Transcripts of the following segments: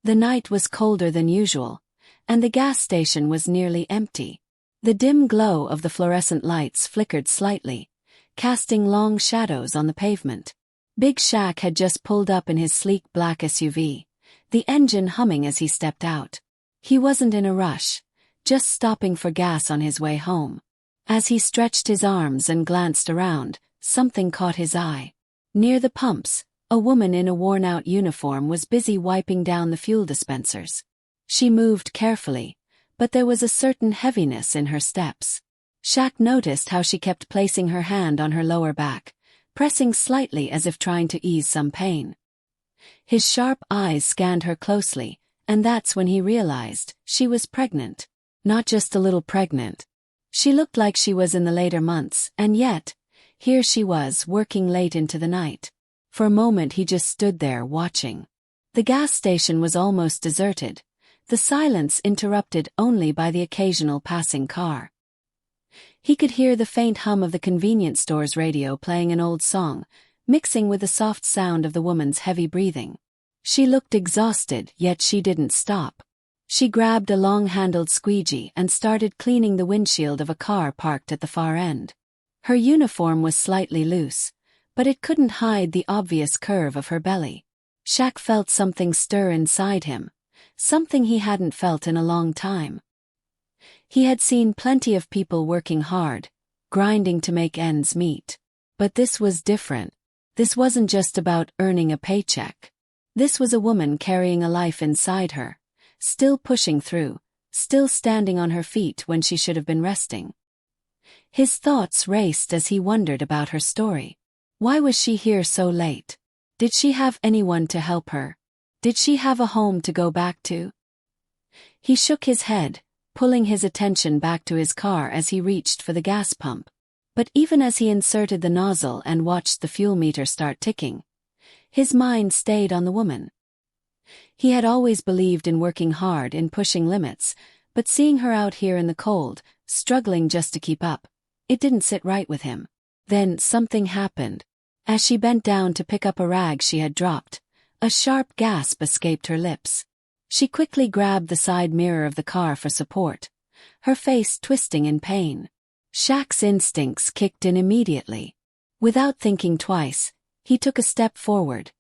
The night was colder than usual, and the gas station was nearly empty. The dim glow of the fluorescent lights flickered slightly, casting long shadows on the pavement. Big Shaq had just pulled up in his sleek black SUV, the engine humming as he stepped out. He wasn't in a rush, just stopping for gas on his way home. As he stretched his arms and glanced around, something caught his eye. Near the pumps, a woman in a worn-out uniform was busy wiping down the fuel dispensers. She moved carefully, but there was a certain heaviness in her steps. Shaq noticed how she kept placing her hand on her lower back, pressing slightly as if trying to ease some pain. His sharp eyes scanned her closely, and that's when he realized she was pregnant. Not just a little pregnant. She looked like she was in the later months, and yet, here she was working late into the night. For a moment he just stood there watching. The gas station was almost deserted, the silence interrupted only by the occasional passing car. He could hear the faint hum of the convenience store's radio playing an old song, mixing with the soft sound of the woman's heavy breathing. She looked exhausted, yet she didn't stop. She grabbed a long-handled squeegee and started cleaning the windshield of a car parked at the far end. Her uniform was slightly loose, but it couldn't hide the obvious curve of her belly. Shaq felt something stir inside him, something he hadn't felt in a long time. He had seen plenty of people working hard, grinding to make ends meet. But this was different. This wasn't just about earning a paycheck. This was a woman carrying a life inside her, still pushing through, still standing on her feet when she should have been resting. His thoughts raced as he wondered about her story. Why was she here so late? Did she have anyone to help her? Did she have a home to go back to? He shook his head, pulling his attention back to his car as he reached for the gas pump. But even as he inserted the nozzle and watched the fuel meter start ticking, his mind stayed on the woman. He had always believed in working hard, in pushing limits, but seeing her out here in the cold, struggling just to keep up, it didn't sit right with him. Then something happened. As she bent down to pick up a rag she had dropped, a sharp gasp escaped her lips. She quickly grabbed the side mirror of the car for support, her face twisting in pain. Shaq's instincts kicked in immediately. Without thinking twice, he took a step forward,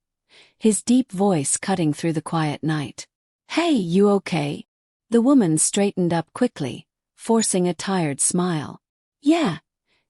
his deep voice cutting through the quiet night. "Hey, you okay?" The woman straightened up quickly, forcing a tired smile.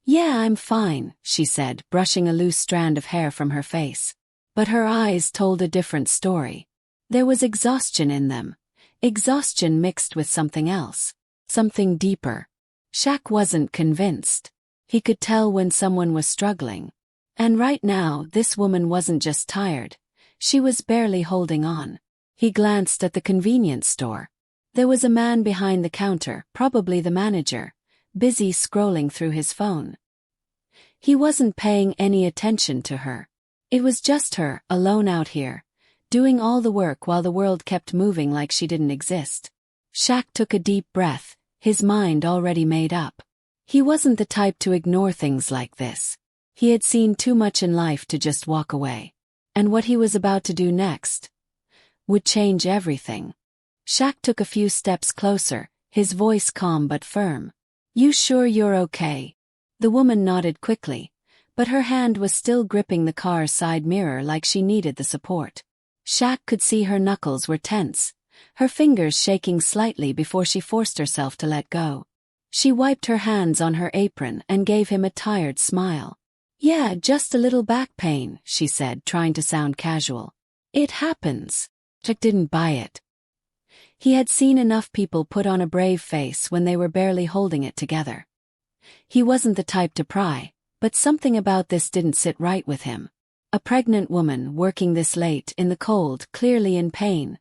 Yeah, I'm fine," she said, brushing a loose strand of hair from her face. But her eyes told a different story. There was exhaustion in them, exhaustion mixed with something else, something deeper. Shaq wasn't convinced. He could tell when someone was struggling. And right now, this woman wasn't just tired. She was barely holding on. He glanced at the convenience store. There was a man behind the counter, probably the manager, busy scrolling through his phone. He wasn't paying any attention to her. It was just her, alone out here, doing all the work while the world kept moving like she didn't exist. Shaq took a deep breath, his mind already made up. He wasn't the type to ignore things like this. He had seen too much in life to just walk away. And what he was about to do next would change everything. Shaq took a few steps closer, his voice calm but firm. "You sure you're okay?" The woman nodded quickly, but her hand was still gripping the car's side mirror like she needed the support. Shaq could see her knuckles were tense, her fingers shaking slightly before she forced herself to let go. She wiped her hands on her apron and gave him a tired smile. "Yeah, just a little back pain," she said, trying to sound casual. "It happens." Shaq didn't buy it. He had seen enough people put on a brave face when they were barely holding it together. He wasn't the type to pry, but something about this didn't sit right with him. A pregnant woman working this late in the cold, clearly in pain.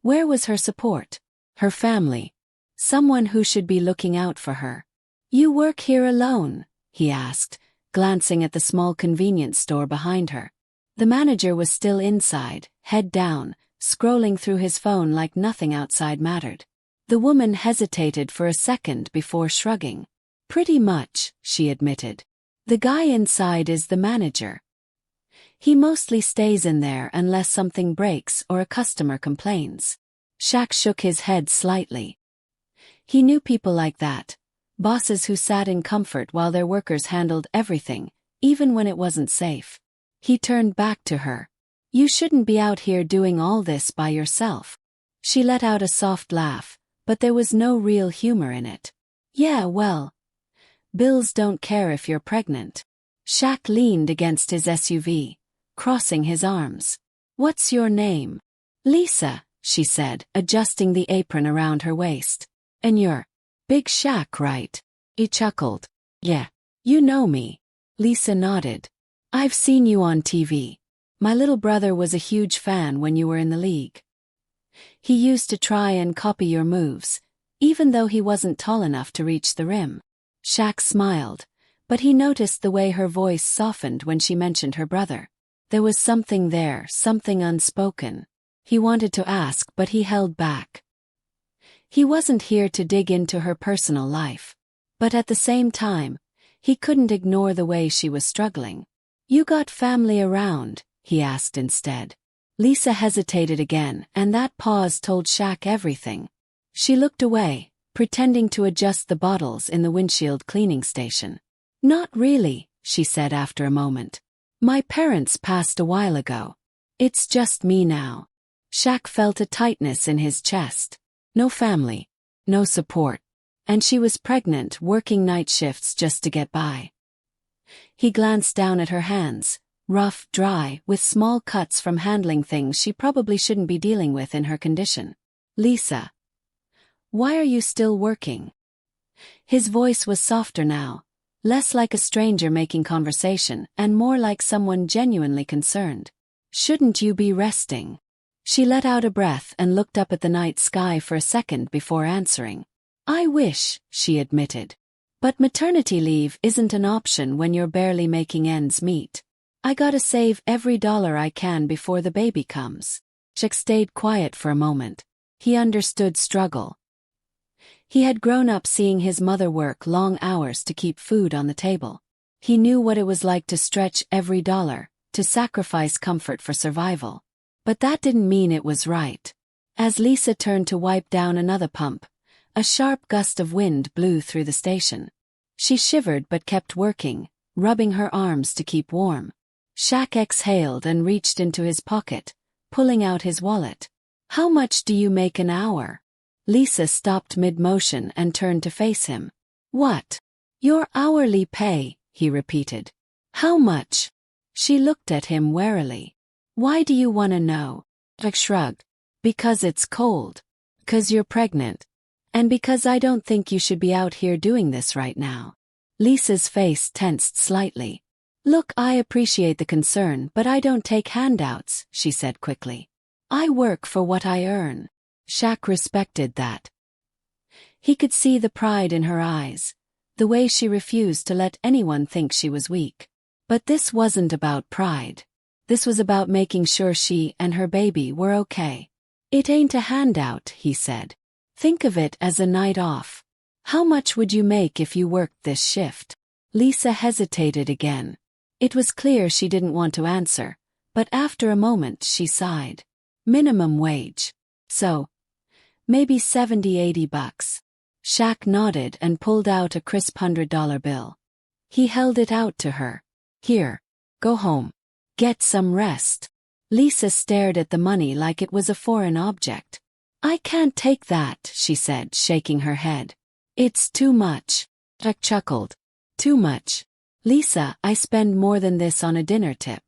Where was her support? Her family? Someone who should be looking out for her. "You work here alone?" he asked, glancing at the small convenience store behind her. The manager was still inside, head down, scrolling through his phone like nothing outside mattered. The woman hesitated for a second before shrugging. "Pretty much," she admitted. "The guy inside is the manager. He mostly stays in there unless something breaks or a customer complains. Shaq shook his head slightly. He knew people like that. Bosses who sat in comfort while their workers handled everything, even when it wasn't safe. He turned back to her. You shouldn't be out here doing all this by yourself. She let out a soft laugh, but there was no real humor in it. Yeah, well, bills don't care if you're pregnant. Shaq leaned against his SUV, crossing his arms. What's your name? Lisa, she said, adjusting the apron around her waist. And you're Big Shaq, right? He chuckled. Yeah. You know me. Lisa nodded. I've seen you on TV. My little brother was a huge fan when you were in the league. He used to try and copy your moves, even though he wasn't tall enough to reach the rim. Shaq smiled, but he noticed the way her voice softened when she mentioned her brother. There was something there, something unspoken. He wanted to ask, but he held back. He wasn't here to dig into her personal life. But at the same time, he couldn't ignore the way she was struggling. You got family around? He asked instead. Lisa hesitated again, and that pause told Shaq everything. She looked away, pretending to adjust the bottles in the windshield cleaning station. Not really, she said after a moment. My parents passed a while ago. It's just me now. Shaq felt a tightness in his chest. No family, no support. And she was pregnant, working night shifts just to get by. He glanced down at her hands, rough, dry, with small cuts from handling things she probably shouldn't be dealing with in her condition. Lisa, why are you still working? His voice was softer now, less like a stranger making conversation and more like someone genuinely concerned. Shouldn't you be resting? She let out a breath and looked up at the night sky for a second before answering. I wish, she admitted. But maternity leave isn't an option when you're barely making ends meet. I gotta save every dollar I can before the baby comes. Shaq stayed quiet for a moment. He understood struggle. He had grown up seeing his mother work long hours to keep food on the table. He knew what it was like to stretch every dollar, to sacrifice comfort for survival. But that didn't mean it was right. As Lisa turned to wipe down another pump, a sharp gust of wind blew through the station. She shivered but kept working, rubbing her arms to keep warm. Shaq exhaled and reached into his pocket, pulling out his wallet. How much do you make an hour? Lisa stopped mid-motion and turned to face him. What? Your hourly pay, he repeated. How much? She looked at him warily. Why do you want to know? Shaq shrugged. Because it's cold. Because you're pregnant. And because I don't think you should be out here doing this right now. Lisa's face tensed slightly. Look, I appreciate the concern, but I don't take handouts, she said quickly. I work for what I earn. Shaq respected that. He could see the pride in her eyes, the way she refused to let anyone think she was weak. But this wasn't about pride. This was about making sure she and her baby were okay. It ain't a handout, he said. Think of it as a night off. How much would you make if you worked this shift? Lisa hesitated again. It was clear she didn't want to answer, but after a moment she sighed. Minimum wage. So, maybe $70-80. Shaq nodded and pulled out a crisp $100 bill. He held it out to her. Here, go home. Get some rest. Lisa stared at the money like it was a foreign object. I can't take that, she said, shaking her head. It's too much. Shaq chuckled. Too much. Lisa, I spend more than this on a dinner tip.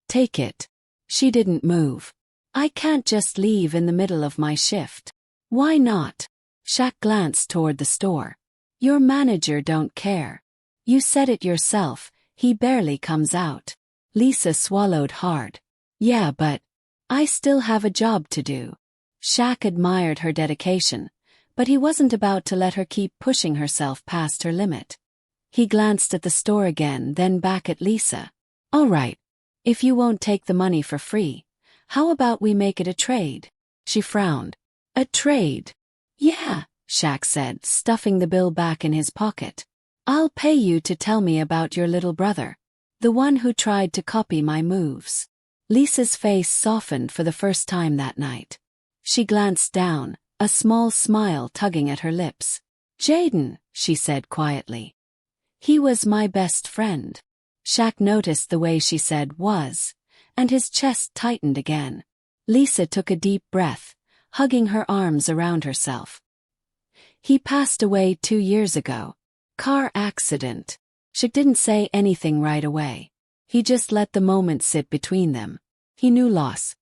Take it. She didn't move. I can't just leave in the middle of my shift. Why not? Shaq glanced toward the store. Your manager don't care. You said it yourself, he barely comes out. Lisa swallowed hard. Yeah, but I still have a job to do. Shaq admired her dedication, but he wasn't about to let her keep pushing herself past her limit. He glanced at the store again, then back at Lisa. All right. If you won't take the money for free, how about we make it a trade? She frowned. A trade? Yeah, Shaq said, stuffing the bill back in his pocket. I'll pay you to tell me about your little brother. The one who tried to copy my moves. Lisa's face softened for the first time that night. She glanced down, a small smile tugging at her lips. "Jaden," she said quietly. "He was my best friend." Shaq noticed the way she said "was," and his chest tightened again. Lisa took a deep breath, hugging her arms around herself. "He passed away 2 years ago. Car accident." Shaq didn't say anything right away. He just let the moment sit between them. He knew loss.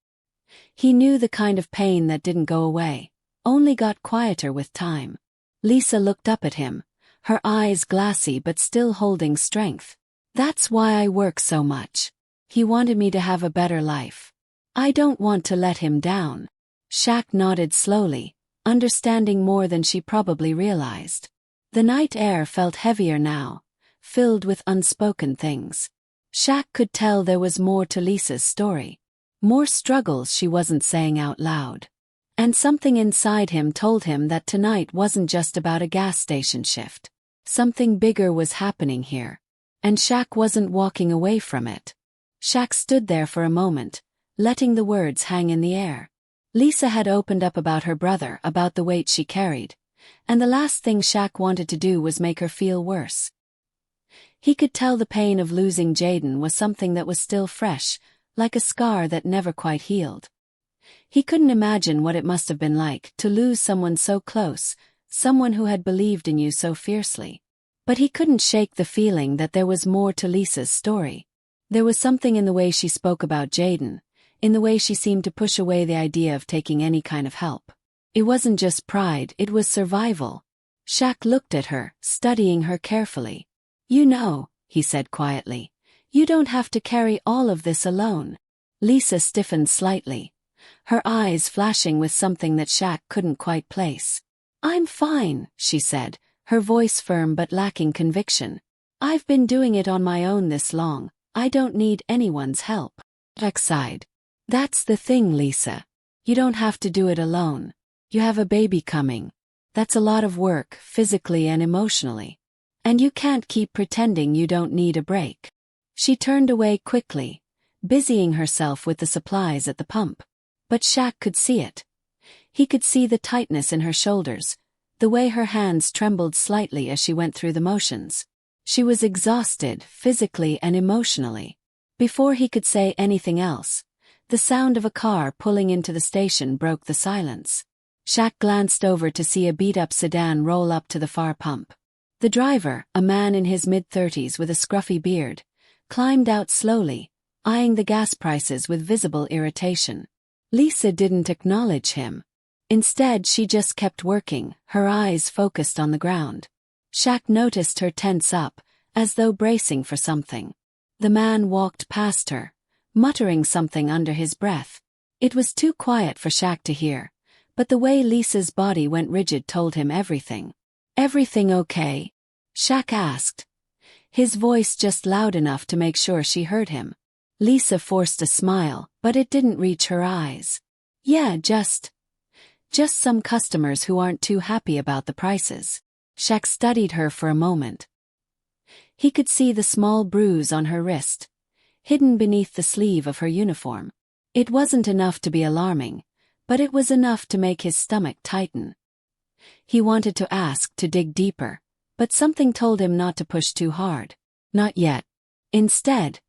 He knew the kind of pain that didn't go away, only got quieter with time. Lisa looked up at him, her eyes glassy but still holding strength. "That's why I work so much. He wanted me to have a better life. I don't want to let him down." Shaq nodded slowly, understanding more than she probably realized. The night air felt heavier now, filled with unspoken things. Shaq could tell there was more to Lisa's story. More struggles she wasn't saying out loud. And something inside him told him that tonight wasn't just about a gas station shift. Something bigger was happening here. And Shaq wasn't walking away from it. Shaq stood there for a moment, letting the words hang in the air. Lisa had opened up about her brother, about the weight she carried, and the last thing Shaq wanted to do was make her feel worse. He could tell the pain of losing Jaden was something that was still fresh, like a scar that never quite healed. He couldn't imagine what it must have been like to lose someone so close, someone who had believed in you so fiercely. But he couldn't shake the feeling that there was more to Lisa's story. There was something in the way she spoke about Jaden, in the way she seemed to push away the idea of taking any kind of help. It wasn't just pride, it was survival. Shaq looked at her, studying her carefully. "You know," he said quietly, "you don't have to carry all of this alone." Lisa stiffened slightly, her eyes flashing with something that Shaq couldn't quite place. "I'm fine," she said, her voice firm but lacking conviction. "I've been doing it on my own this long. I don't need anyone's help." Shaq sighed. "That's the thing, Lisa. You don't have to do it alone. You have a baby coming. That's a lot of work, physically and emotionally. And you can't keep pretending you don't need a break." She turned away quickly, busying herself with the supplies at the pump. But Shaq could see it. He could see the tightness in her shoulders, the way her hands trembled slightly as she went through the motions. She was exhausted, physically and emotionally. Before he could say anything else, the sound of a car pulling into the station broke the silence. Shaq glanced over to see a beat-up sedan roll up to the far pump. The driver, a man in his mid-30s with a scruffy beard, climbed out slowly, eyeing the gas prices with visible irritation. Lisa didn't acknowledge him. Instead, she just kept working, her eyes focused on the ground. Shaq noticed her tense up, as though bracing for something. The man walked past her, muttering something under his breath. It was too quiet for Shaq to hear, but the way Lisa's body went rigid told him everything. "Everything okay?" Shaq asked, his voice just loud enough to make sure she heard him. Lisa forced a smile, but it didn't reach her eyes. "Yeah, just some customers who aren't too happy about the prices." Shaq studied her for a moment. He could see the small bruise on her wrist, hidden beneath the sleeve of her uniform. It wasn't enough to be alarming, but it was enough to make his stomach tighten. He wanted to ask, to dig deeper, but something told him not to push too hard. Not yet. Instead,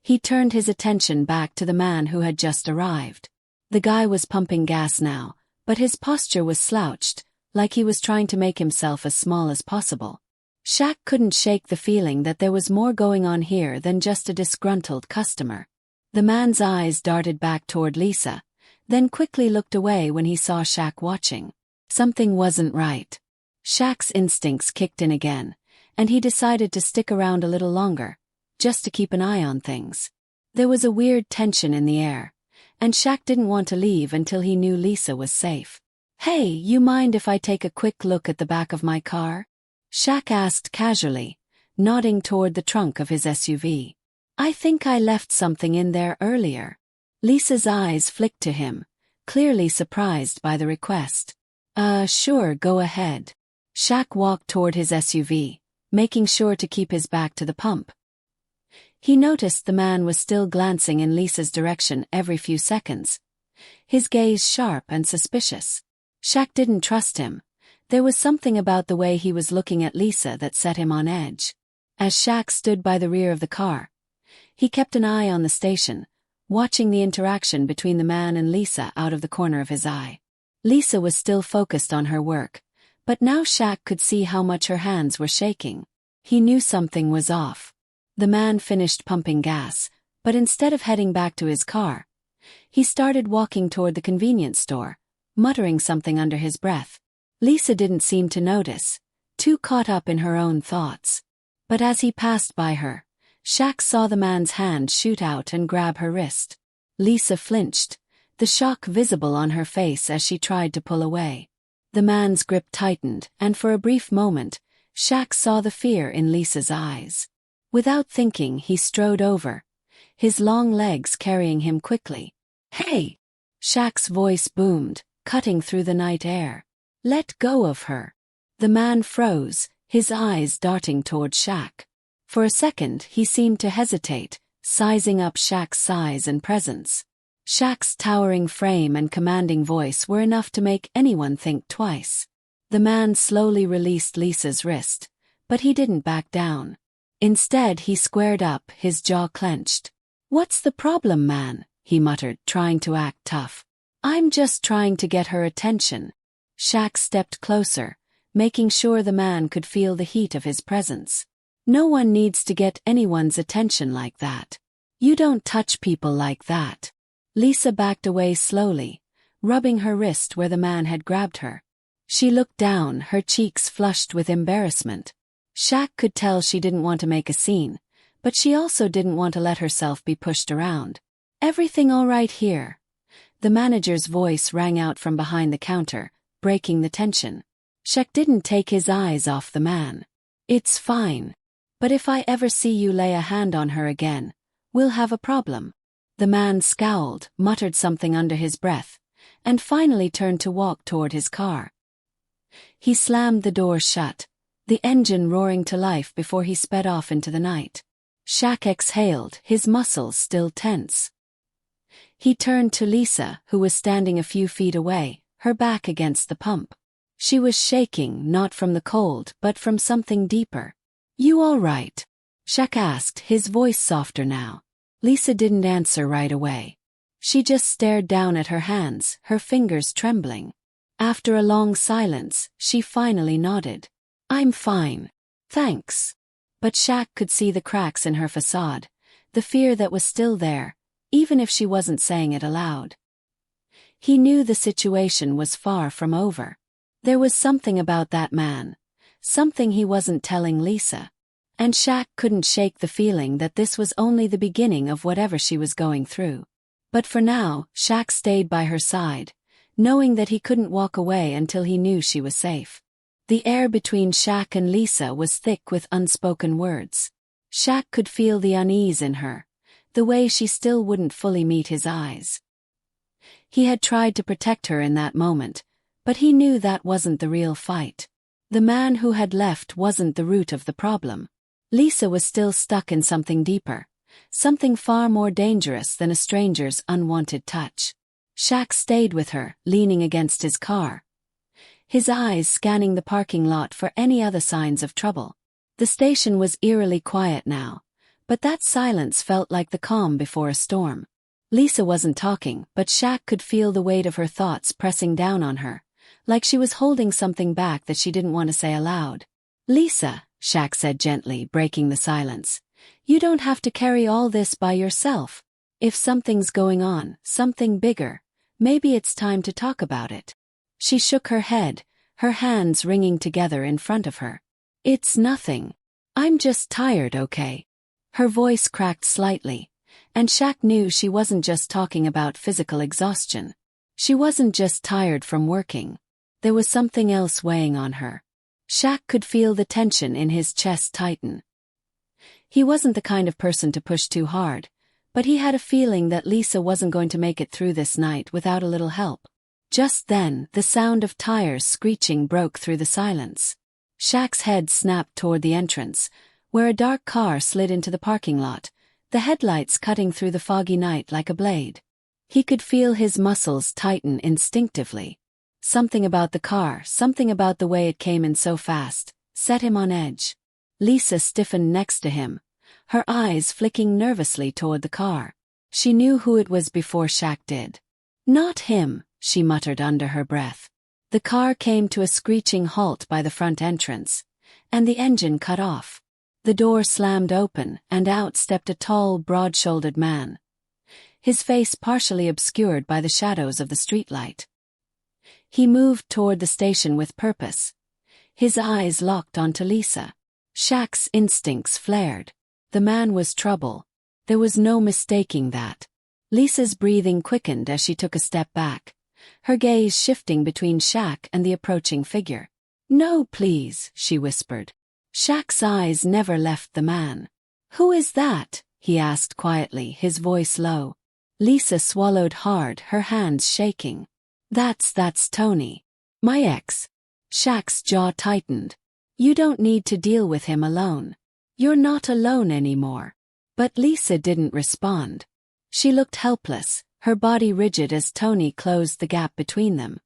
he turned his attention back to the man who had just arrived. The guy was pumping gas now, but his posture was slouched, like he was trying to make himself as small as possible. Shaq couldn't shake the feeling that there was more going on here than just a disgruntled customer. The man's eyes darted back toward Lisa, then quickly looked away when he saw Shaq watching. Something wasn't right. Shaq's instincts kicked in again, and he decided to stick around a little longer, just to keep an eye on things. There was a weird tension in the air, and Shaq didn't want to leave until he knew Lisa was safe. "Hey, you mind if I take a quick look at the back of my car?" Shaq asked casually, nodding toward the trunk of his SUV. "I think I left something in there earlier." Lisa's eyes flicked to him, clearly surprised by the request. Sure, go ahead." Shaq walked toward his SUV, making sure to keep his back to the pump. He noticed the man was still glancing in Lisa's direction every few seconds, his gaze sharp and suspicious. Shaq didn't trust him. There was something about the way he was looking at Lisa that set him on edge. As Shaq stood by the rear of the car, he kept an eye on the station, watching the interaction between the man and Lisa out of the corner of his eye. Lisa was still focused on her work, but now Shaq could see how much her hands were shaking. He knew something was off. The man finished pumping gas, but instead of heading back to his car, he started walking toward the convenience store, muttering something under his breath. Lisa didn't seem to notice, too caught up in her own thoughts. But as he passed by her, Shaq saw the man's hand shoot out and grab her wrist. Lisa flinched, the shock visible on her face as she tried to pull away. The man's grip tightened, and for a brief moment, Shaq saw the fear in Lisa's eyes. Without thinking, he strode over, his long legs carrying him quickly. "Hey!" Shaq's voice boomed, cutting through the night air. "Let go of her." The man froze, his eyes darting toward Shaq. For a second he seemed to hesitate, sizing up Shaq's size and presence. Shaq's towering frame and commanding voice were enough to make anyone think twice. The man slowly released Lisa's wrist, but he didn't back down. Instead he squared up, his jaw clenched. "What's the problem, man?" he muttered, trying to act tough. "I'm just trying to get her attention." Shaq stepped closer, making sure the man could feel the heat of his presence. "No one needs to get anyone's attention like that. You don't touch people like that." Lisa backed away slowly, rubbing her wrist where the man had grabbed her. She looked down, her cheeks flushed with embarrassment. Shaq could tell she didn't want to make a scene, but she also didn't want to let herself be pushed around. "Everything all right here?" The manager's voice rang out from behind the counter, breaking the tension. Shaq didn't take his eyes off the man. "It's fine. But if I ever see you lay a hand on her again, we'll have a problem." The man scowled, muttered something under his breath, and finally turned to walk toward his car. He slammed the door shut, the engine roaring to life before he sped off into the night. Shaq exhaled, his muscles still tense. He turned to Lisa, who was standing a few feet away, her back against the pump. She was shaking, not from the cold, but from something deeper. "You all right?" Shaq asked, his voice softer now. Lisa didn't answer right away. She just stared down at her hands, her fingers trembling. After a long silence, she finally nodded. "I'm fine. Thanks." But Shaq could see the cracks in her facade, the fear that was still there, even if she wasn't saying it aloud. He knew the situation was far from over. There was something about that man, something he wasn't telling Lisa. And Shaq couldn't shake the feeling that this was only the beginning of whatever she was going through. But for now, Shaq stayed by her side, knowing that he couldn't walk away until he knew she was safe. The air between Shaq and Lisa was thick with unspoken words. Shaq could feel the unease in her, the way she still wouldn't fully meet his eyes. He had tried to protect her in that moment, but he knew that wasn't the real fight. The man who had left wasn't the root of the problem. Lisa was still stuck in something deeper, something far more dangerous than a stranger's unwanted touch. Shaq stayed with her, leaning against his car, his eyes scanning the parking lot for any other signs of trouble. The station was eerily quiet now, but that silence felt like the calm before a storm. Lisa wasn't talking, but Shaq could feel the weight of her thoughts pressing down on her, like she was holding something back that she didn't want to say aloud. "Lisa," Shaq said gently, breaking the silence, "you don't have to carry all this by yourself. If something's going on, something bigger, maybe it's time to talk about it." She shook her head, her hands wringing together in front of her. "It's nothing. I'm just tired, okay?" Her voice cracked slightly, and Shaq knew she wasn't just talking about physical exhaustion. She wasn't just tired from working. There was something else weighing on her. Shaq could feel the tension in his chest tighten. He wasn't the kind of person to push too hard, but he had a feeling that Lisa wasn't going to make it through this night without a little help. Just then, the sound of tires screeching broke through the silence. Shaq's head snapped toward the entrance, where a dark car slid into the parking lot, the headlights cutting through the foggy night like a blade. He could feel his muscles tighten instinctively. Something about the car, something about the way it came in so fast, set him on edge. Lisa stiffened next to him, her eyes flicking nervously toward the car. She knew who it was before Shaq did. Not him, she muttered under her breath. The car came to a screeching halt by the front entrance, and the engine cut off. The door slammed open, and out stepped a tall, broad-shouldered man, his face partially obscured by the shadows of the streetlight. He moved toward the station with purpose, his eyes locked onto Lisa. Shaq's instincts flared. The man was trouble. There was no mistaking that. Lisa's breathing quickened as she took a step back, her gaze shifting between Shaq and the approaching figure. "No, please," she whispered. Shaq's eyes never left the man. "Who is that?" he asked quietly, his voice low. Lisa swallowed hard, her hands shaking. That's Tony. My ex." Shaq's jaw tightened. "You don't need to deal with him alone. You're not alone anymore." But Lisa didn't respond. She looked helpless, her body rigid as Tony closed the gap between them.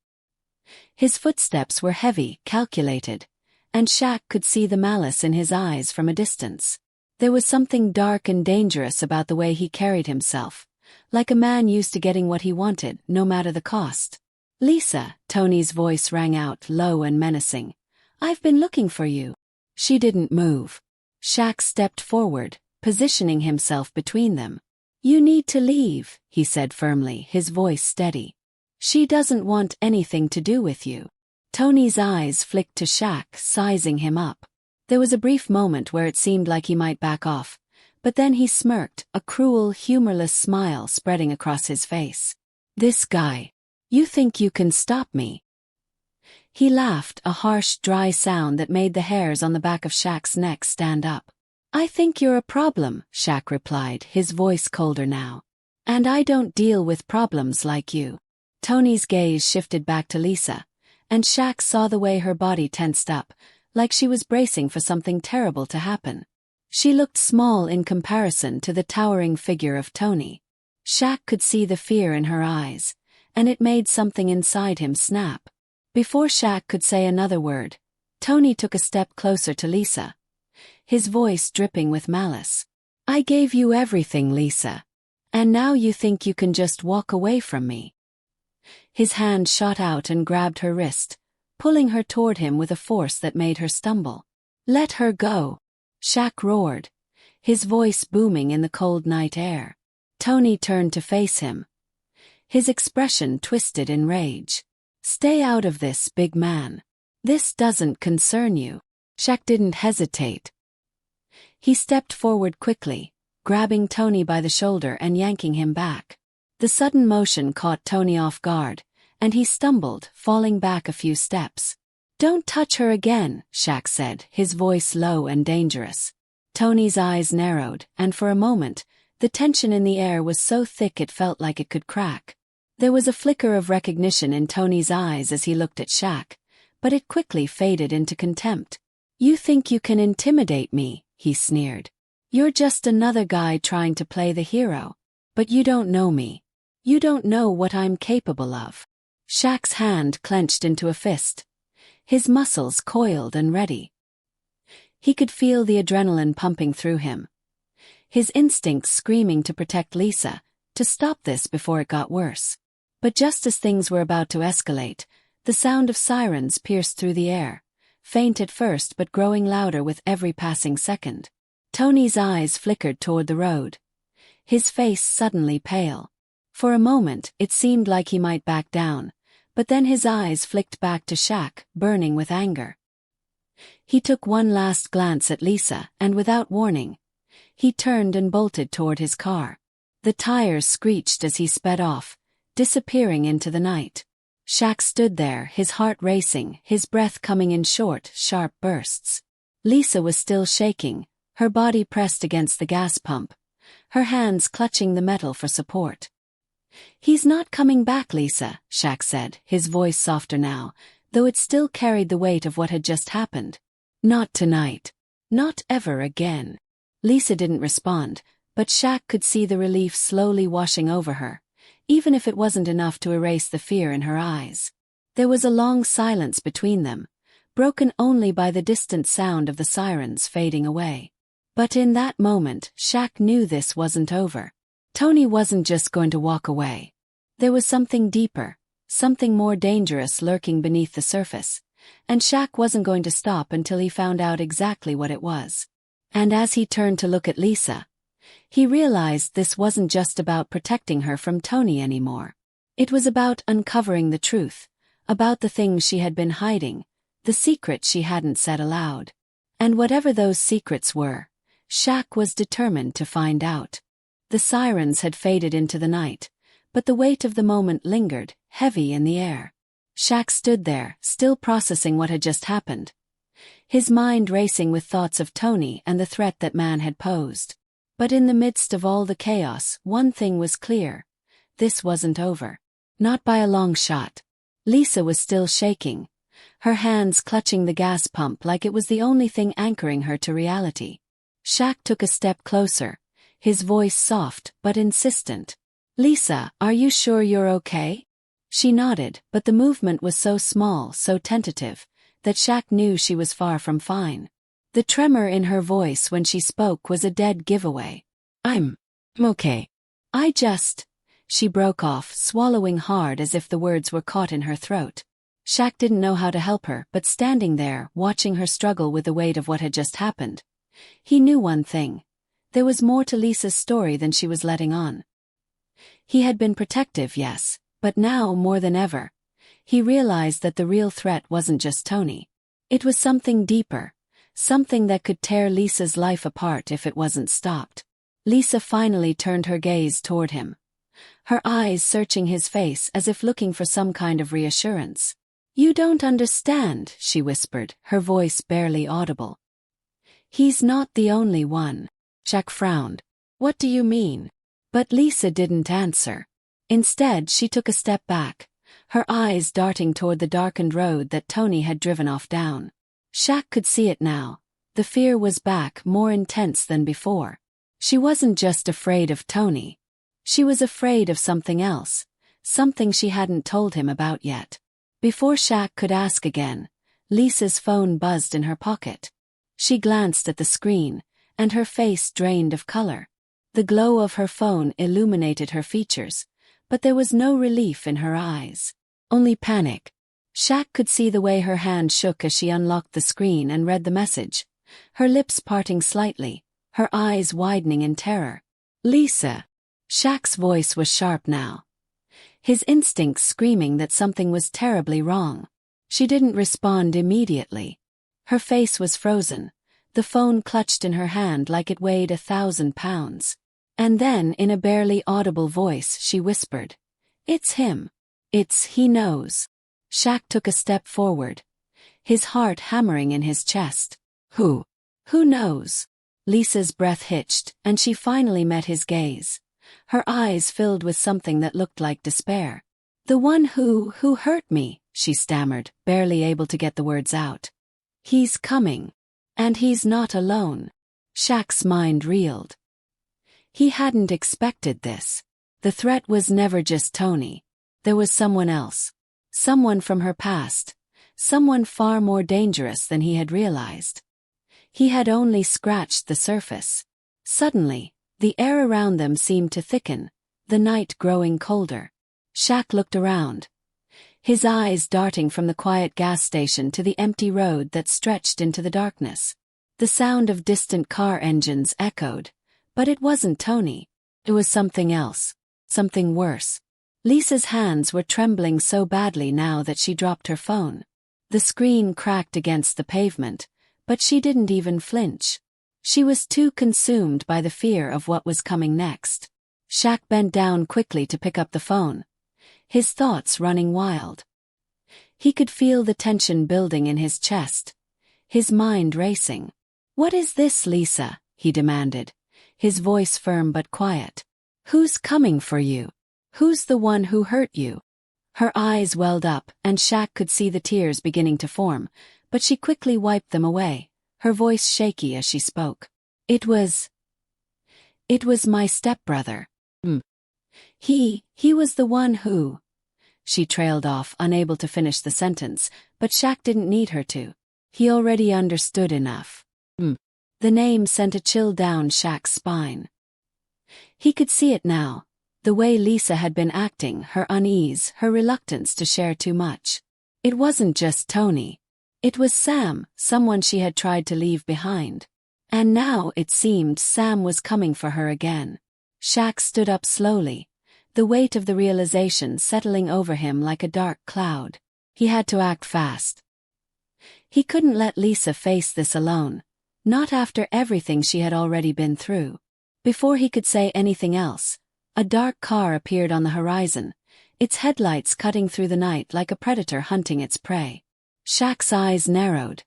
His footsteps were heavy, calculated, and Shaq could see the malice in his eyes from a distance. There was something dark and dangerous about the way he carried himself, like a man used to getting what he wanted, no matter the cost. "Lisa," Tony's voice rang out, low and menacing. "I've been looking for you." She didn't move. Shaq stepped forward, positioning himself between them. "You need to leave," he said firmly, his voice steady. "She doesn't want anything to do with you." Tony's eyes flicked to Shaq, sizing him up. There was a brief moment where it seemed like he might back off, but then he smirked, a cruel, humorless smile spreading across his face. "This guy. You think you can stop me?" He laughed, a harsh, dry sound that made the hairs on the back of Shaq's neck stand up. "I think you're a problem," Shaq replied, his voice colder now. "And I don't deal with problems like you." Tony's gaze shifted back to Lisa, and Shaq saw the way her body tensed up, like she was bracing for something terrible to happen. She looked small in comparison to the towering figure of Tony. Shaq could see the fear in her eyes, and it made something inside him snap. Before Shaq could say another word, Tony took a step closer to Lisa, his voice dripping with malice. "I gave you everything, Lisa. And now you think you can just walk away from me." His hand shot out and grabbed her wrist, pulling her toward him with a force that made her stumble. "Let her go," Shaq roared, his voice booming in the cold night air. Tony turned to face him, his expression twisted in rage. "Stay out of this, big man. This doesn't concern you." Shaq didn't hesitate. He stepped forward quickly, grabbing Tony by the shoulder and yanking him back. The sudden motion caught Tony off guard, and he stumbled, falling back a few steps. "Don't touch her again," Shaq said, his voice low and dangerous. Tony's eyes narrowed, and for a moment, the tension in the air was so thick it felt like it could crack. There was a flicker of recognition in Tony's eyes as he looked at Shaq, but it quickly faded into contempt. "You think you can intimidate me," he sneered. "You're just another guy trying to play the hero. But you don't know me. You don't know what I'm capable of." Shaq's hand clenched into a fist, his muscles coiled and ready. He could feel the adrenaline pumping through him, his instincts screaming to protect Lisa, to stop this before it got worse. But just as things were about to escalate, the sound of sirens pierced through the air, faint at first but growing louder with every passing second. Tony's eyes flickered toward the road, his face suddenly pale. For a moment, it seemed like he might back down, but then his eyes flicked back to Shaq, burning with anger. He took one last glance at Lisa, and without warning, he turned and bolted toward his car. The tires screeched as he sped off, disappearing into the night. Shaq stood there, his heart racing, his breath coming in short, sharp bursts. Lisa was still shaking, her body pressed against the gas pump, her hands clutching the metal for support. "He's not coming back, Lisa," Shaq said, his voice softer now, though it still carried the weight of what had just happened. "Not tonight. Not ever again." Lisa didn't respond, but Shaq could see the relief slowly washing over her, even if it wasn't enough to erase the fear in her eyes. There was a long silence between them, broken only by the distant sound of the sirens fading away. But in that moment, Shaq knew this wasn't over. Tony wasn't just going to walk away. There was something deeper, something more dangerous lurking beneath the surface, and Shaq wasn't going to stop until he found out exactly what it was. And as he turned to look at Lisa, he realized this wasn't just about protecting her from Tony anymore. It was about uncovering the truth, about the things she had been hiding, the secrets she hadn't said aloud. And whatever those secrets were, Shaq was determined to find out. The sirens had faded into the night, but the weight of the moment lingered, heavy in the air. Shaq stood there, still processing what had just happened, his mind racing with thoughts of Tony and the threat that man had posed. But in the midst of all the chaos, one thing was clear. This wasn't over. Not by a long shot. Lisa was still shaking, her hands clutching the gas pump like it was the only thing anchoring her to reality. Shaq took a step closer, his voice soft but insistent. "Lisa, are you sure you're okay?" She nodded, but the movement was so small, so tentative, that Shaq knew she was far from fine. The tremor in her voice when she spoke was a dead giveaway. I'm okay. She broke off, swallowing hard as if the words were caught in her throat. Shaq didn't know how to help her, but standing there, watching her struggle with the weight of what had just happened, he knew one thing. There was more to Lisa's story than she was letting on. He had been protective, yes, but now, more than ever, he realized that the real threat wasn't just Tony. It was something deeper, something that could tear Lisa's life apart if it wasn't stopped. Lisa finally turned her gaze toward him, her eyes searching his face as if looking for some kind of reassurance. "You don't understand," she whispered, her voice barely audible. "He's not the only one." Shaq frowned. "What do you mean?" But Lisa didn't answer. Instead, she took a step back, her eyes darting toward the darkened road that Tony had driven off down. Shaq could see it now. The fear was back, more intense than before. She wasn't just afraid of Tony. She was afraid of something else, something she hadn't told him about yet. Before Shaq could ask again, Lisa's phone buzzed in her pocket. She glanced at the screen, and her face drained of color. The glow of her phone illuminated her features, but there was no relief in her eyes. Only panic. Shaq could see the way her hand shook as she unlocked the screen and read the message, her lips parting slightly, her eyes widening in terror. "Lisa." Shaq's voice was sharp now, his instincts screaming that something was terribly wrong. She didn't respond immediately. Her face was frozen, the phone clutched in her hand like it weighed 1,000 pounds. And then, in a barely audible voice, she whispered, "It's him. He knows." Shaq took a step forward, his heart hammering in his chest. Who knows?" Lisa's breath hitched, and she finally met his gaze. Her eyes filled with something that looked like despair. "The one who hurt me," she stammered, barely able to get the words out. "He's coming. And he's not alone." Shaq's mind reeled. He hadn't expected this. The threat was never just Tony. There was someone else. Someone from her past. Someone far more dangerous than he had realized. He had only scratched the surface. Suddenly, the air around them seemed to thicken, the night growing colder. Shaq looked around, his eyes darting from the quiet gas station to the empty road that stretched into the darkness. The sound of distant car engines echoed, but it wasn't Tony. It was something else, something worse. Lisa's hands were trembling so badly now that she dropped her phone. The screen cracked against the pavement, but she didn't even flinch. She was too consumed by the fear of what was coming next. Shaq bent down quickly to pick up the phone, his thoughts running wild. He could feel the tension building in his chest, his mind racing. "What is this, Lisa?" he demanded, his voice firm but quiet. "Who's coming for you? Who's the one who hurt you?" Her eyes welled up, and Shaq could see the tears beginning to form, but she quickly wiped them away, her voice shaky as she spoke. It was my stepbrother. He was the one who... She trailed off, unable to finish the sentence, but Shaq didn't need her to. He already understood enough. The name sent a chill down Shaq's spine. He could see it now. The way Lisa had been acting, her unease, her reluctance to share too much. It wasn't just Tony. It was Sam, someone she had tried to leave behind. And now, it seemed, Sam was coming for her again. Shaq stood up slowly, the weight of the realization settling over him like a dark cloud. He had to act fast. He couldn't let Lisa face this alone, not after everything she had already been through. Before he could say anything else, a dark car appeared on the horizon, its headlights cutting through the night like a predator hunting its prey. Shaq's eyes narrowed,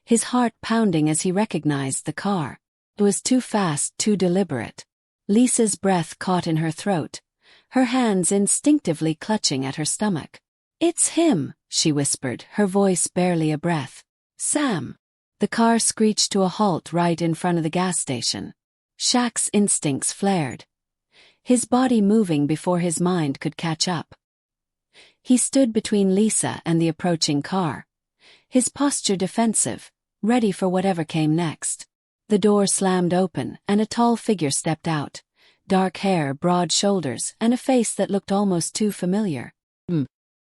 his heart pounding as he recognized the car. It was too fast, too deliberate. Lisa's breath caught in her throat, her hands instinctively clutching at her stomach. "It's him," she whispered, her voice barely a breath. "Sam." The car screeched to a halt right in front of the gas station. Shaq's instincts flared, his body moving before his mind could catch up. He stood between Lisa and the approaching car, his posture defensive, ready for whatever came next. The door slammed open and a tall figure stepped out, dark hair, broad shoulders, and a face that looked almost too familiar.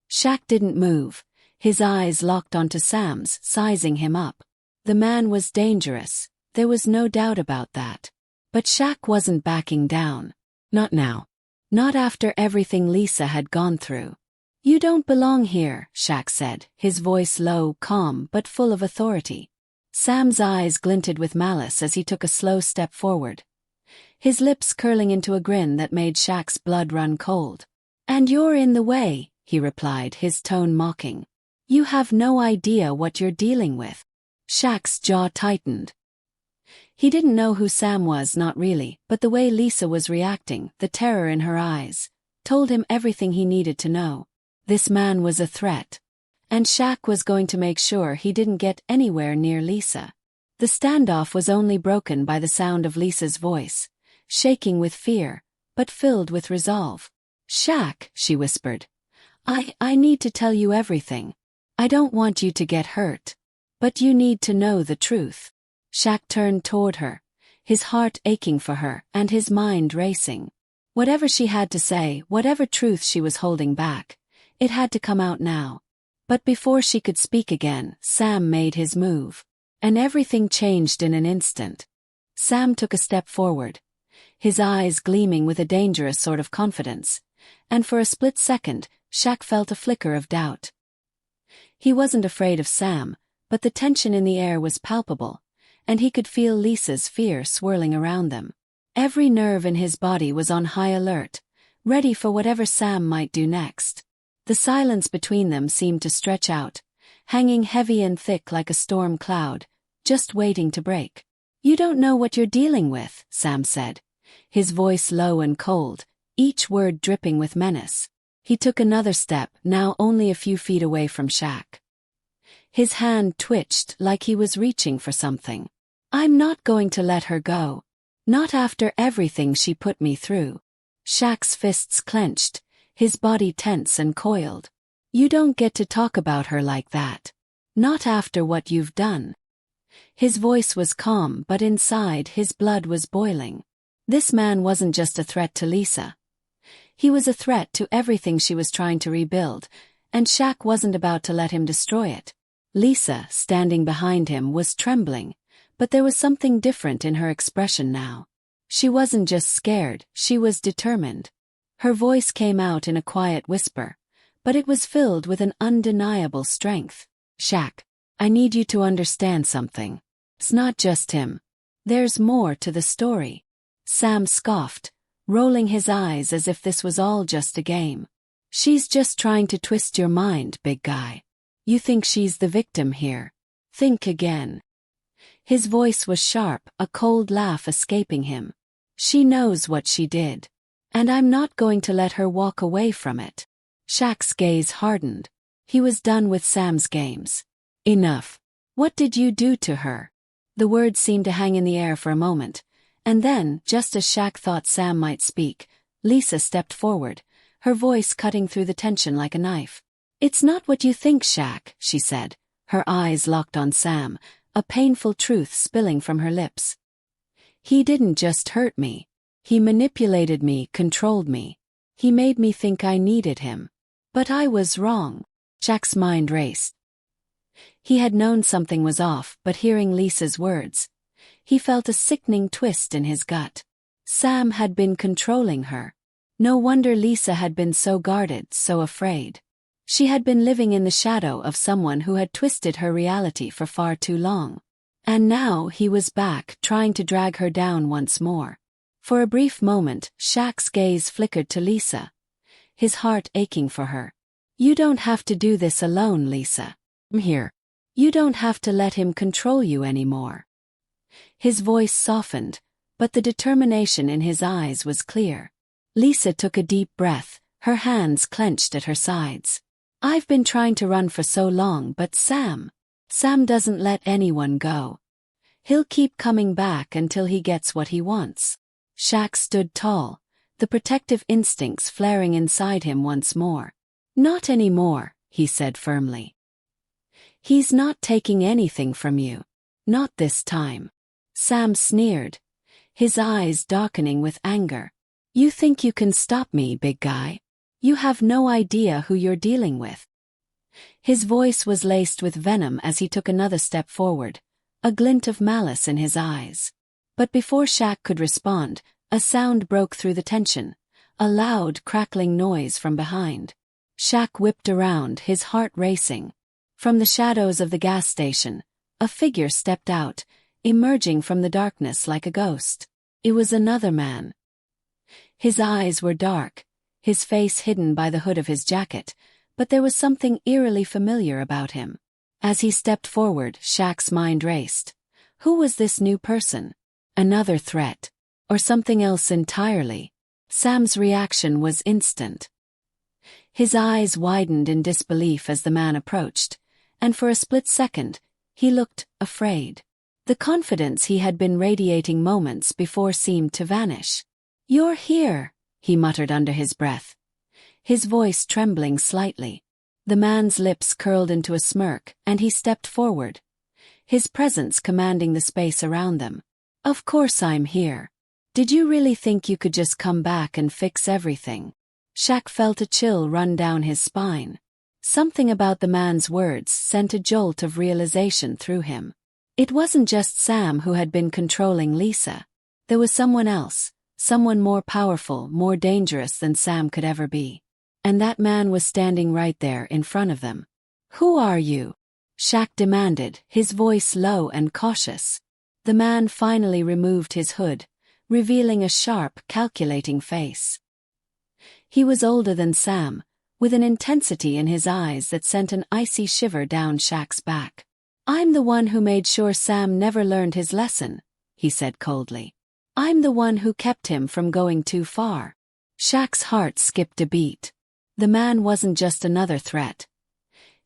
Shaq didn't move, his eyes locked onto Sam's, sizing him up. The man was dangerous, there was no doubt about that. But Shaq wasn't backing down. Not now. Not after everything Lisa had gone through. "You don't belong here," Shaq said, his voice low, calm, but full of authority. Sam's eyes glinted with malice as he took a slow step forward, his lips curling into a grin that made Shaq's blood run cold. "And you're in the way," he replied, his tone mocking. "You have no idea what you're dealing with." Shaq's jaw tightened. He didn't know who Sam was, not really, but the way Lisa was reacting, the terror in her eyes, told him everything he needed to know. This man was a threat. And Shaq was going to make sure he didn't get anywhere near Lisa. The standoff was only broken by the sound of Lisa's voice, shaking with fear, but filled with resolve. "Shaq," she whispered, I need to tell you everything. I don't want you to get hurt. But you need to know the truth." Shaq turned toward her, his heart aching for her and his mind racing. Whatever she had to say, whatever truth she was holding back, it had to come out now. But before she could speak again, Sam made his move. And everything changed in an instant. Sam took a step forward, his eyes gleaming with a dangerous sort of confidence, and for a split second, Shaq felt a flicker of doubt. He wasn't afraid of Sam, but the tension in the air was palpable, and he could feel Lisa's fear swirling around them. Every nerve in his body was on high alert, ready for whatever Sam might do next. The silence between them seemed to stretch out, hanging heavy and thick like a storm cloud, just waiting to break. "You don't know what you're dealing with," Sam said, his voice low and cold, each word dripping with menace. He took another step, now only a few feet away from Shaq. His hand twitched like he was reaching for something. "I'm not going to let her go. Not after everything she put me through." Shaq's fists clenched, his body tense and coiled. "You don't get to talk about her like that. Not after what you've done." His voice was calm, but inside his blood was boiling. This man wasn't just a threat to Lisa. He was a threat to everything she was trying to rebuild, and Shaq wasn't about to let him destroy it. Lisa, standing behind him, was trembling, but there was something different in her expression now. She wasn't just scared, she was determined. Her voice came out in a quiet whisper, but it was filled with an undeniable strength. "Shaq, I need you to understand something. It's not just him. There's more to the story." Sam scoffed, rolling his eyes as if this was all just a game. "She's just trying to twist your mind, big guy. You think she's the victim here. Think again." His voice was sharp, a cold laugh escaping him. "She knows what she did. And I'm not going to let her walk away from it." Shaq's gaze hardened. He was done with Sam's games. "Enough. What did you do to her?" The words seemed to hang in the air for a moment, and then, just as Shaq thought Sam might speak, Lisa stepped forward, her voice cutting through the tension like a knife. "It's not what you think, Shaq," she said, her eyes locked on Sam, a painful truth spilling from her lips. "He didn't just hurt me. He manipulated me, controlled me. He made me think I needed him. But I was wrong." Shaq's mind raced. He had known something was off, but hearing Lisa's words, he felt a sickening twist in his gut. Sam had been controlling her. No wonder Lisa had been so guarded, so afraid. She had been living in the shadow of someone who had twisted her reality for far too long. And now he was back, trying to drag her down once more. For a brief moment, Shaq's gaze flickered to Lisa, his heart aching for her. "You don't have to do this alone, Lisa. I'm here. You don't have to let him control you anymore." His voice softened, but the determination in his eyes was clear. Lisa took a deep breath, her hands clenched at her sides. "I've been trying to run for so long, but Sam doesn't let anyone go. He'll keep coming back until he gets what he wants." Shaq stood tall, the protective instincts flaring inside him once more. "Not anymore," he said firmly. "He's not taking anything from you. Not this time." Sam sneered, his eyes darkening with anger. "You think you can stop me, big guy? You have no idea who you're dealing with." His voice was laced with venom as he took another step forward, a glint of malice in his eyes. But before Shaq could respond, a sound broke through the tension, a loud, crackling noise from behind. Shaq whipped around, his heart racing. From the shadows of the gas station, a figure stepped out, emerging from the darkness like a ghost. It was another man. His eyes were dark, his face hidden by the hood of his jacket, but there was something eerily familiar about him. As he stepped forward, Shaq's mind raced. Who was this new person? Another threat? Or something else entirely? Sam's reaction was instant. His eyes widened in disbelief as the man approached, and for a split second, he looked afraid. The confidence he had been radiating moments before seemed to vanish. "You're here," he muttered under his breath, his voice trembling slightly. The man's lips curled into a smirk, and he stepped forward, his presence commanding the space around them. "Of course I'm here. Did you really think you could just come back and fix everything?" Shaq felt a chill run down his spine. Something about the man's words sent a jolt of realization through him. It wasn't just Sam who had been controlling Lisa. There was someone else, someone more powerful, more dangerous than Sam could ever be. And that man was standing right there in front of them. "Who are you?" Shaq demanded, his voice low and cautious. The man finally removed his hood, revealing a sharp, calculating face. He was older than Sam, with an intensity in his eyes that sent an icy shiver down Shaq's back. "I'm the one who made sure Sam never learned his lesson," he said coldly. "I'm the one who kept him from going too far." Shaq's heart skipped a beat. The man wasn't just another threat.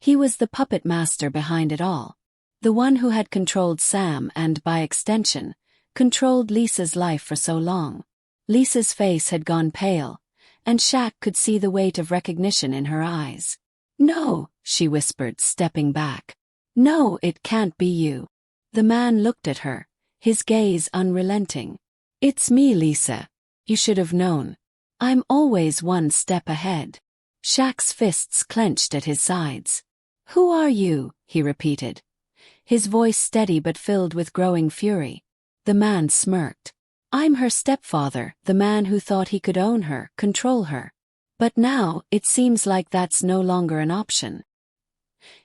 He was the puppet master behind it all. The one who had controlled Sam and, by extension, controlled Lisa's life for so long. Lisa's face had gone pale, and Shaq could see the weight of recognition in her eyes. "No," she whispered, stepping back. "No, it can't be you." The man looked at her, his gaze unrelenting. "It's me, Lisa. You should have known. I'm always one step ahead." Shaq's fists clenched at his sides. "Who are you?" he repeated, his voice steady but filled with growing fury. The man smirked. "I'm her stepfather, the man who thought he could own her, control her. But now, it seems like that's no longer an option."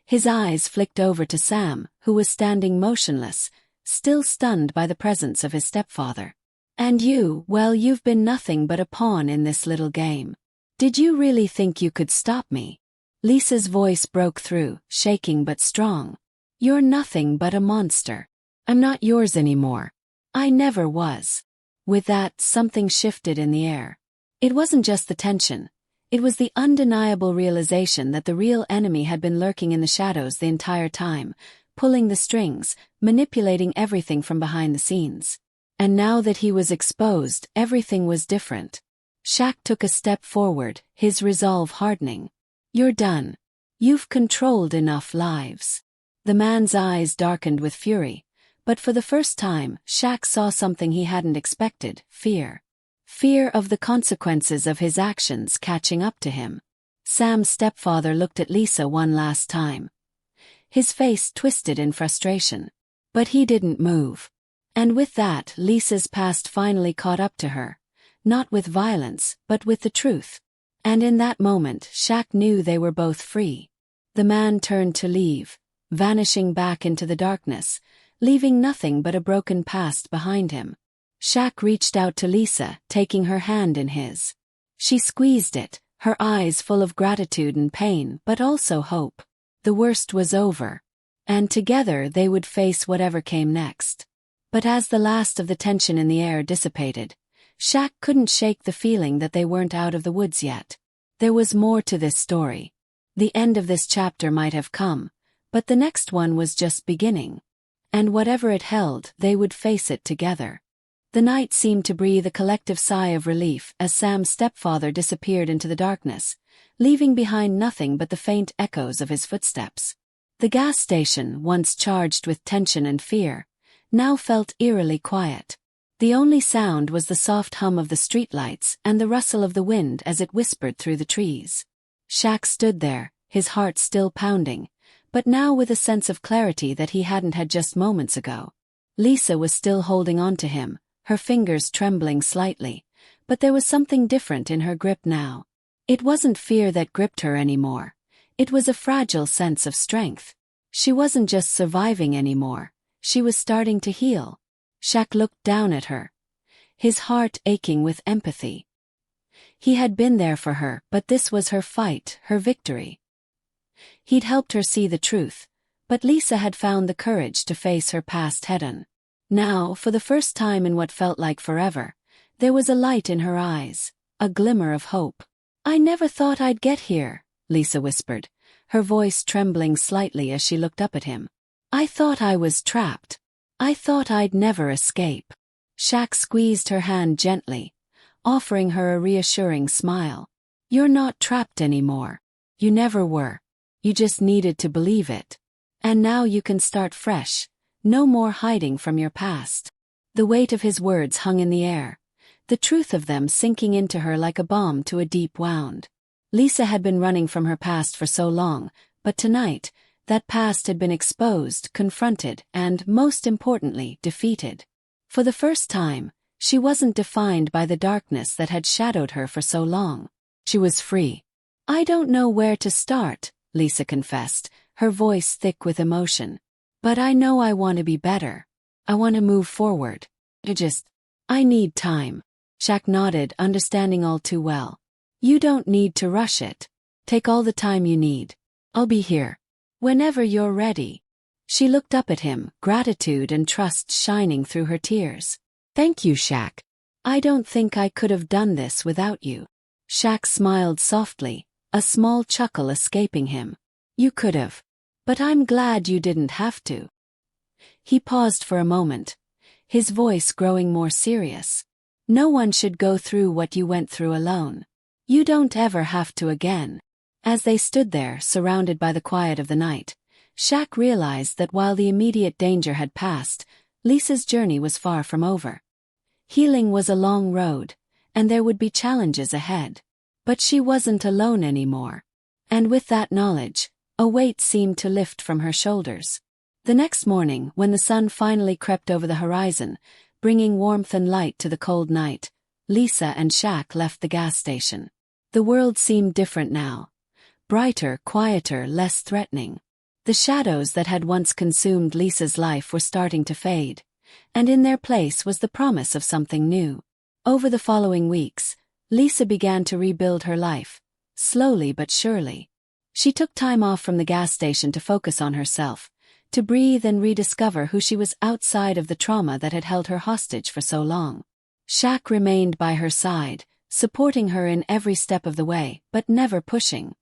His eyes flicked over to Sam, who was standing motionless, still stunned by the presence of his stepfather. "And you, well, you've been nothing but a pawn in this little game. Did you really think you could stop me?" Lisa's voice broke through, shaking but strong. "You're nothing but a monster. I'm not yours anymore. I never was." With that, something shifted in the air. It wasn't just the tension. It was the undeniable realization that the real enemy had been lurking in the shadows the entire time, pulling the strings, manipulating everything from behind the scenes. And now that he was exposed, everything was different. Shaq took a step forward, his resolve hardening. You're done. You've controlled enough lives. The man's eyes darkened with fury, but for the first time, Shaq saw something he hadn't expected: fear. Fear of the consequences of his actions catching up to him. Sam's stepfather looked at Lisa one last time. His face twisted in frustration. But he didn't move. And with that, Lisa's past finally caught up to her. Not with violence, but with the truth. And in that moment, Shaq knew they were both free. The man turned to leave, vanishing back into the darkness, leaving nothing but a broken past behind him. Shaq reached out to Lisa, taking her hand in his. She squeezed it, her eyes full of gratitude and pain, but also hope. The worst was over. And together they would face whatever came next. But as the last of the tension in the air dissipated, Shaq couldn't shake the feeling that they weren't out of the woods yet. There was more to this story. The end of this chapter might have come, but the next one was just beginning. And whatever it held, they would face it together. The night seemed to breathe a collective sigh of relief as Sam's stepfather disappeared into the darkness, leaving behind nothing but the faint echoes of his footsteps. The gas station, once charged with tension and fear, now felt eerily quiet. The only sound was the soft hum of the streetlights and the rustle of the wind as it whispered through the trees. Shaq stood there, his heart still pounding, but now with a sense of clarity that he hadn't had just moments ago. Lisa was still holding on to him, her fingers trembling slightly, but there was something different in her grip now. It wasn't fear that gripped her anymore. It was a fragile sense of strength. She wasn't just surviving anymore, she was starting to heal. Shaq looked down at her, his heart aching with empathy. He had been there for her, but this was her fight, her victory. He'd helped her see the truth, but Lisa had found the courage to face her past head-on. Now, for the first time in what felt like forever, there was a light in her eyes, a glimmer of hope. "I never thought I'd get here," Lisa whispered, her voice trembling slightly as she looked up at him. "I thought I was trapped. I thought I'd never escape." Shaq squeezed her hand gently, offering her a reassuring smile. "You're not trapped anymore. You never were. You just needed to believe it. And now you can start fresh, no more hiding from your past." The weight of his words hung in the air, the truth of them sinking into her like a balm to a deep wound. Lisa had been running from her past for so long, but tonight, that past had been exposed, confronted, and, most importantly, defeated. For the first time, she wasn't defined by the darkness that had shadowed her for so long. She was free. "I don't know where to start," Lisa confessed, her voice thick with emotion. "But I know I want to be better. I want to move forward. I need time." Shaq nodded, understanding all too well. "You don't need to rush it. Take all the time you need. I'll be here. Whenever you're ready." She looked up at him, gratitude and trust shining through her tears. "Thank you, Shaq. I don't think I could have done this without you." Shaq smiled softly, a small chuckle escaping him. "You could have. But I'm glad you didn't have to." He paused for a moment, his voice growing more serious. "No one should go through what you went through alone. You don't ever have to again." As they stood there, surrounded by the quiet of the night, Shaq realized that while the immediate danger had passed, Lisa's journey was far from over. Healing was a long road, and there would be challenges ahead. But she wasn't alone anymore. And with that knowledge, a weight seemed to lift from her shoulders. The next morning, when the sun finally crept over the horizon, bringing warmth and light to the cold night, Lisa and Shaq left the gas station. The world seemed different now. Brighter, quieter, less threatening. The shadows that had once consumed Lisa's life were starting to fade, and in their place was the promise of something new. Over the following weeks, Lisa began to rebuild her life, slowly but surely. She took time off from the gas station to focus on herself, to breathe and rediscover who she was outside of the trauma that had held her hostage for so long. Shaq remained by her side, supporting her in every step of the way, but never pushing.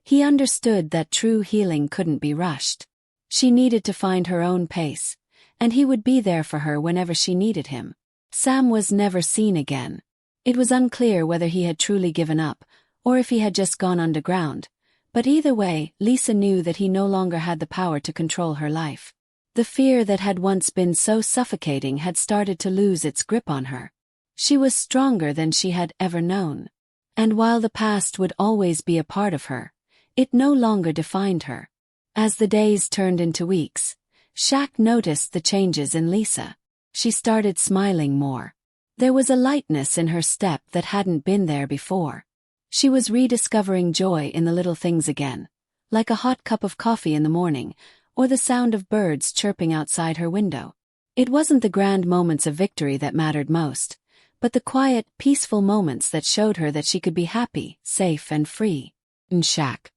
He understood that true healing couldn't be rushed. She needed to find her own pace, and he would be there for her whenever she needed him. Sam was never seen again. It was unclear whether he had truly given up, or if he had just gone underground, but either way, Lisa knew that he no longer had the power to control her life. The fear that had once been so suffocating had started to lose its grip on her. She was stronger than she had ever known. And while the past would always be a part of her, it no longer defined her. As the days turned into weeks, Shaq noticed the changes in Lisa. She started smiling more. There was a lightness in her step that hadn't been there before. She was rediscovering joy in the little things again, like a hot cup of coffee in the morning, or the sound of birds chirping outside her window. It wasn't the grand moments of victory that mattered most, but the quiet, peaceful moments that showed her that she could be happy, safe and free. Shaq.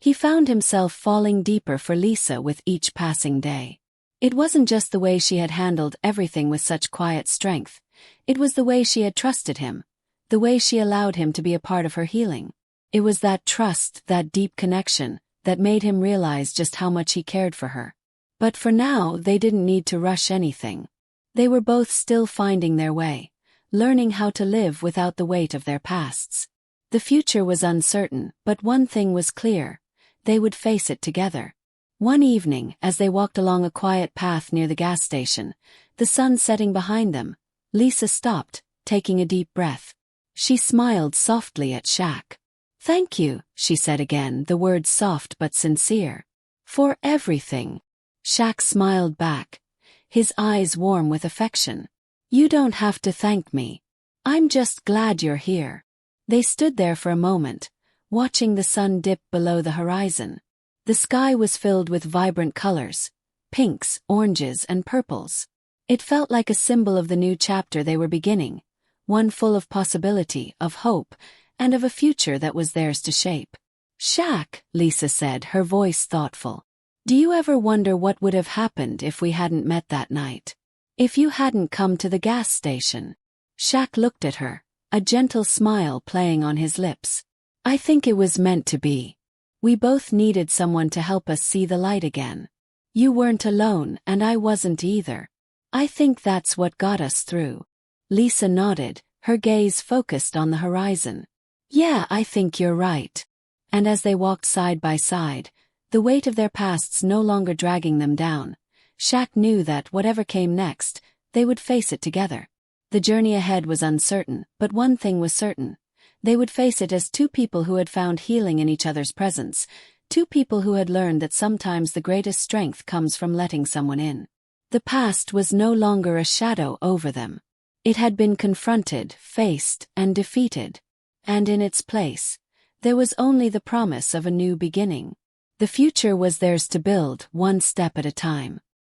He found himself falling deeper for Lisa with each passing day. It wasn't just the way she had handled everything with such quiet strength, it was the way she had trusted him, the way she allowed him to be a part of her healing. It was that trust, that deep connection, that made him realize just how much he cared for her. But for now, they didn't need to rush anything. They were both still finding their way, learning how to live without the weight of their pasts. The future was uncertain, but one thing was clear: they would face it together. One evening, as they walked along a quiet path near the gas station, the sun setting behind them, Lisa stopped, taking a deep breath. She smiled softly at Shaq. "Thank you," she said again, the words soft but sincere. "For everything." Shaq smiled back, his eyes warm with affection. "You don't have to thank me. I'm just glad you're here." They stood there for a moment, watching the sun dip below the horizon. The sky was filled with vibrant colors, pinks, oranges, and purples. It felt like a symbol of the new chapter they were beginning, one full of possibility, of hope, and of a future that was theirs to shape. "Shaq," Lisa said, her voice thoughtful, "do you ever wonder what would have happened if we hadn't met that night? If you hadn't come to the gas station?" Shaq looked at her, a gentle smile playing on his lips. "I think it was meant to be. We both needed someone to help us see the light again. You weren't alone, and I wasn't either. I think that's what got us through." Lisa nodded, her gaze focused on the horizon. "Yeah, I think you're right." And as they walked side by side, the weight of their pasts no longer dragging them down, Shaq knew that whatever came next, they would face it together. The journey ahead was uncertain, but one thing was certain. They would face it as two people who had found healing in each other's presence, two people who had learned that sometimes the greatest strength comes from letting someone in. The past was no longer a shadow over them. It had been confronted, faced, and defeated. And in its place, there was only the promise of a new beginning. The future was theirs to build, one step at a time.